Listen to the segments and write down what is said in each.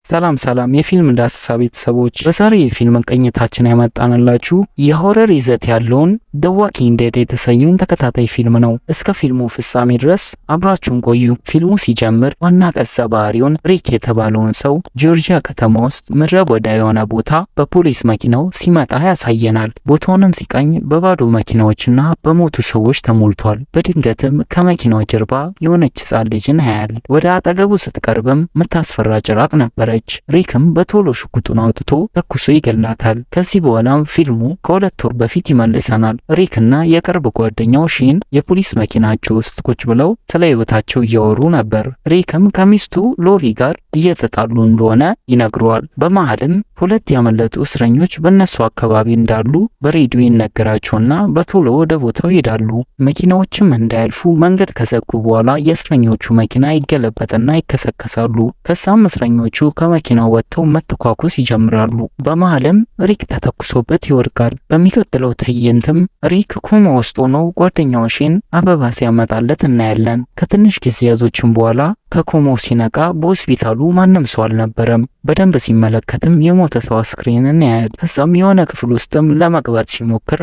ሰላም ሰላም የፊልም ዳሰሳ ቤተሰቦች፣ በዛሬ የፊልም ቅኝታችን ያመጣንላችሁ የሆረር ይዘት ያለውን ዘ ዋኪንግ ዴድ የተሰኘውን ተከታታይ ፊልም ነው። እስከ ፊልሙ ፍጻሜ ድረስ አብራችሁን ቆዩ። ፊልሙ ሲጀምር ዋና ገጸ ባህሪውን ሪክ የተባለውን ሰው ጆርጂያ ከተማ ውስጥ ምድረ በዳ የሆነ ቦታ በፖሊስ መኪናው ሲመጣ ያሳየናል። ቦታውንም ሲቃኝ በባዶ መኪናዎችና በሞቱ ሰዎች ተሞልቷል። በድንገትም ከመኪናው ጀርባ የሆነች ሕፃን ልጅን ያያል። ወደ አጠገቡ ስትቀርብም የምታስፈራ ጭራቅ ነበረች። ሪክም በቶሎ ሽጉጡን አውጥቶ ተኩሶ ይገላታል። ከዚህ በኋላም ፊልሙ ከ2 ወር በፊት ይመልሰናል። ሪክና የቅርብ ጓደኛው ሼን የፖሊስ መኪናቸው ውስጥ ቁጭ ብለው ስለ ህይወታቸው እያወሩ ነበር። ሪክም ከሚስቱ ሎሪ ጋር እየተጣሉ እንደሆነ ይነግረዋል። በመሃልም 2 ያመለጡ እስረኞች በእነሱ አካባቢ እንዳሉ በሬዲዮ ይነገራቸውና በቶሎ ወደ ቦታው ይሄዳሉ። መኪናዎችም እንዳያልፉ መንገድ ከዘጉ በኋላ የእስረኞቹ መኪና ይገለበጥና ይከሰከሳሉ። ከዛም እስረኞቹ ከመኪናው ወጥተው መተኳኮስ ይጀምራሉ። በመሃልም ሪክ ተተኩሶበት ይወድቃል። በሚቀጥለው ትዕይንትም ሪክ ኮማ ውስጥ ሆኖ ጓደኛው ሼን አበባ ሲያመጣለት እናያለን። ከትንሽ ጊዜያቶችም በኋላ ከኮማው ሲነቃ በሆስፒታሉ ማንም ሰው አልነበረም። በደንብ ሲመለከትም የሞተ ሰው አስክሬንን ያያል። ከዛም የሆነ ክፍል ውስጥም ለመግባት ሲሞክር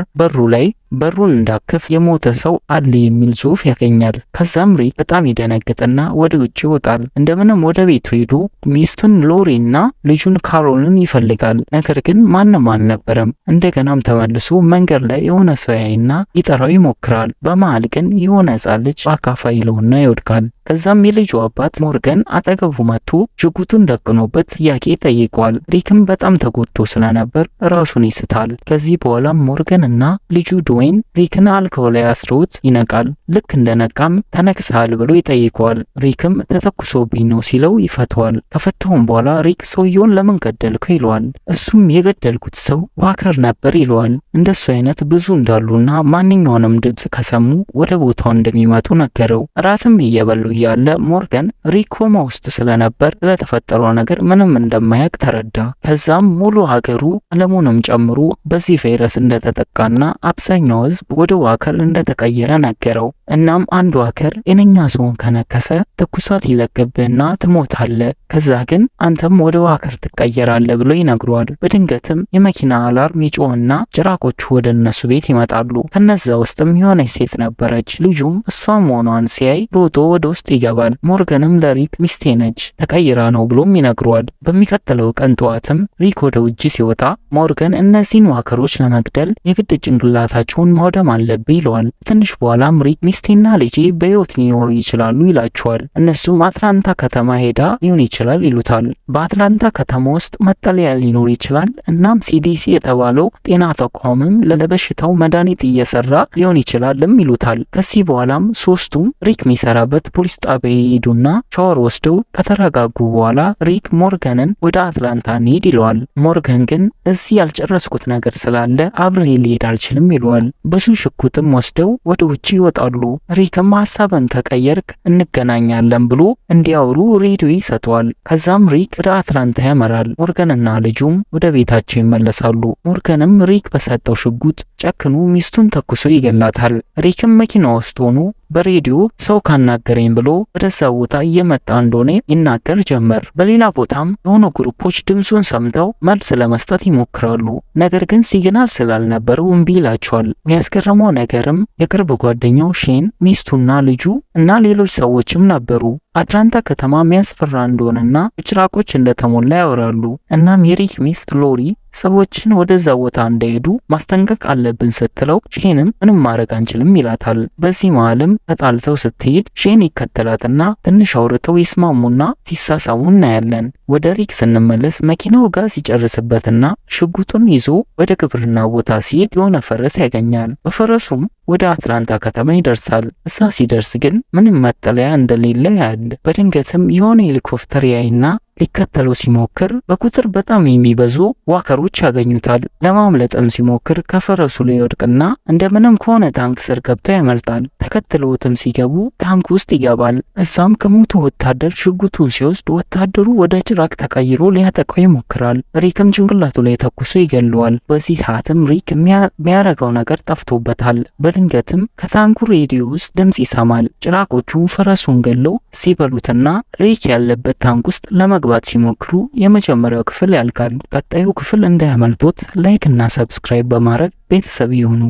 በሩን እንዳከፍ የሞተ ሰው አለ የሚል ጽሑፍ ያገኛል። ከዛም ሪክ በጣም ይደነግጥና ወደ ውጭ ይወጣል። እንደምንም ወደ ቤቱ ሄዶ ሚስቱን ሎሪና ልጁን ካሮልን ይፈልጋል። ነገር ግን ማንም አልነበረም። እንደገናም ተመልሶ መንገድ ላይ የሆነ ሰው ያይና ሊጠራው ይሞክራል። በመሃል ግን የሆነ ሕፃን ልጅ በአካፋ ይለውና ይወድቃል። ከዛም የልጁ አባት ሞርገን አጠገቡ መጥቶ ሽጉጡን ደቅኖበት ጥያቄ ጠይቋል። ሪክም በጣም ተጎድቶ ስለነበር ራሱን ይስታል። ከዚህ በኋላም ሞርገን እና ልጁ ድዌይን ሪክን አልጋው ላይ አስረውት ይነቃል። ልክ እንደነቃም ተነክሰሃል ብሎ ይጠይቀዋል። ሪክም ተተኩሶብኝ ነው ሲለው ይፈተዋል። ከፈታውም በኋላ ሪክ ሰውየውን ለምን ገደልከው ይለዋል። እሱም የገደልኩት ሰው ዋከር ነበር ይለዋል። እንደሱ አይነት ብዙ እንዳሉና ማንኛውንም ድምፅ ከሰሙ ወደ ቦታው እንደሚመጡ ነገረው። እራትም እየበሉ ያለ ሞርገን ሪክ ኮማ ውስጥ ስለነበር ስለተፈጠረው ነገር ምንም እንደማያውቅ ተረዳ። ከዛም ሙሉ ሀገሩ ዓለሙንም ጨምሮ በዚህ ቫይረስ እንደተጠቃና አብዛኛው ሕዝብ ወደ ዋከር እንደተቀየረ ነገረው። እናም አንድ ዋከር ጤነኛ ሰውን ከነከሰ ትኩሳት ይለቅብህና ትሞታለህ፣ ከዛ ግን አንተም ወደ ዋከር ትቀየራለህ ብሎ ይነግረዋል። በድንገትም የመኪና አላርም ይጮህና ጭራቆቹ ወደ እነሱ ቤት ይመጣሉ። ከነዛ ውስጥም የሆነች ሴት ነበረች። ልጁም እሷ መሆኗን ሲያይ ሮጦ ወደ ውስጥ ይገባል። ሞርገንም ለሪክ ሚስቴ ነች ተቀይራ ነው ብሎም ይነግረዋል። በሚቀጥለው ቀን ጠዋትም ሪክ ወደ ውጭ ሲወጣ ሞርገን እነዚህን ዋከሮች ለመግደል የግድ ጭንቅላታቸውን ማውደም አለብህ ይለዋል። ትንሽ በኋላም ሪክ ሚስቴና ልጄ በሕይወት ሊኖሩ ይችላሉ ይላቸዋል። እነሱም አትላንታ ከተማ ሄዳ ሊሆን ይችላል ይሉታል። በአትላንታ ከተማ ውስጥ መጠለያ ሊኖር ይችላል። እናም ሲዲሲ የተባለው ጤና ተቋምም ለበሽታው መድኃኒት እየሰራ ሊሆን ይችላልም ይሉታል። ከዚህ በኋላም ሶስቱም ሪክ የሚሰራበት ፖሊስ ጣቢያ ይሄዱና ሻወር ወስደው ከተረጋጉ በኋላ ሪክ ሞርገንን ወደ አትላንታ እንሂድ ይለዋል። ሞርገን ግን እዚህ ያልጨረስኩት ነገር ስላለ አብሬ ልሄድ አልችልም ይለዋል። ብዙ ሽጉጥም ወስደው ወደ ውጭ ይወጣሉ። ሪክም ሀሳብን ከቀየርክ እንገናኛለን ብሎ እንዲያወሩ ሬዲዮ ይሰጠዋል። ከዛም ሪክ ወደ አትላንታ ያመራል። ሞርገንና ልጁም ወደ ቤታቸው ይመለሳሉ። ሞርገንም ሪክ በሰጠው ሽጉጥ ጨክኑ ሚስቱን ተኩሶ ይገላታል። ሪክም መኪና ውስጥ ሆኖ በሬዲዮ ሰው ካናገረኝ ብሎ ወደዛ ቦታ እየመጣ እንደሆነ ይናገር ጀመር። በሌላ ቦታም የሆኑ ግሩፖች ድምፁን ሰምተው መልስ ለመስጠት ይሞክራሉ። ነገር ግን ሲግናል ስላልነበረው እምቢ ይላቸዋል። የሚያስገርመው ነገርም የቅርብ ጓደኛው ሼን፣ ሚስቱና ልጁ እና ሌሎች ሰዎችም ነበሩ። አትላንታ ከተማ የሚያስፈራ እንደሆነና ጭራቆች እንደተሞላ ያወራሉ። እናም የሪክ ሚስት ሎሪ ሰዎችን ወደዛ ቦታ እንዳይሄዱ ማስጠንቀቅ አለብን ስትለው ሼንም ምንም ማድረግ አንችልም ይላታል። በዚህ መሃልም ተጣልተው ስትሄድ ሼን ይከተላትና ትንሽ አውርተው ይስማሙና ሲሳሳሙ እናያለን። ወደ ሪክ ስንመለስ መኪናው ጋር ሲጨርስበትና ሽጉጡን ይዞ ወደ ግብርና ቦታ ሲሄድ የሆነ ፈረስ ያገኛል። በፈረሱም ወደ አትላንታ ከተማ ይደርሳል። እዛ ሲደርስ ግን ምንም መጠለያ እንደሌለ ያያል። በድንገትም የሆነ ሄሊኮፕተር ያይና ሊከተለው ሲሞክር በቁጥር በጣም የሚበዙ ዋከሮች ያገኙታል። ለማምለጥም ሲሞክር ከፈረሱ ላይ ይወድቅና እንደምንም ከሆነ ታንክ ስር ገብቶ ያመልጣል። ተከትለውትም ሲገቡ ታንክ ውስጥ ይገባል። እዛም ከሞቱ ወታደር ሽጉጡን ሲወስድ ወታደሩ ወደ ጭራቅ ተቀይሮ ሊያጠቃው ይሞክራል። ሪክም ጭንቅላቱ ላይ ተኩሶ ይገለዋል። በዚህ ሰዓትም ሪክ የሚያረገው ነገር ጠፍቶበታል። በድንገትም ከታንኩ ሬዲዮ ውስጥ ድምጽ ይሰማል። ጭራቆቹ ፈረሱን ገለው ሲበሉትና ሪክ ያለበት ታንክ ውስጥ ለመግባት ለመግባት ሲሞክሩ የመጀመሪያው ክፍል ያልቃል። ቀጣዩ ክፍል እንዳያመልጦት ላይክ እና ሰብስክራይብ በማድረግ ቤተሰብ ይሁኑ።